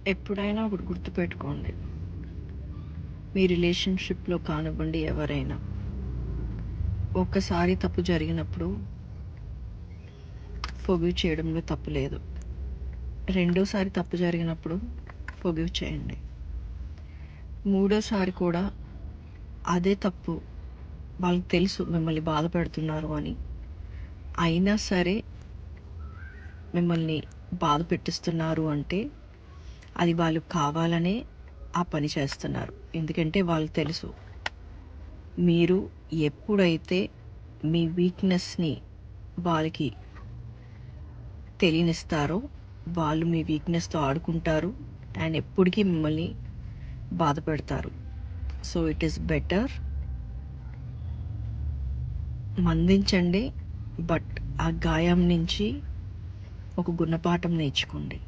ఎప్పుడైనా ఒకటి గుర్తుపెట్టుకోండి, మీ రిలేషన్షిప్లో కానివ్వండి ఎవరైనా, ఒక్కసారి తప్పు జరిగినప్పుడు ఫొగివ్ చేయడంలో తప్పు లేదు. రెండోసారి తప్పు జరిగినప్పుడు ఫొగివ్ చేయండి. మూడోసారి కూడా అదే తప్పు, వాళ్ళకి తెలుసు మిమ్మల్ని బాధ పెడుతున్నారు అని, అయినా సరే మిమ్మల్ని బాధ పెట్టిస్తున్నారు అంటే అది వాళ్ళు కావాలనే ఆ పని చేస్తున్నారు. ఎందుకంటే వాళ్ళకి తెలుసు మీరు ఎప్పుడైతే మీ వీక్నెస్ని వాళ్ళకి తెలియనిస్తారో వాళ్ళు మీ వీక్నెస్తో ఆడుకుంటారు అండ్ ఎప్పటికీ మిమ్మల్ని బాధ పెడతారు. సో ఇట్ ఈస్ బెటర్ మందించండి, బట్ ఆ గాయం నుంచి ఒక గుణపాఠం నేర్చుకోండి.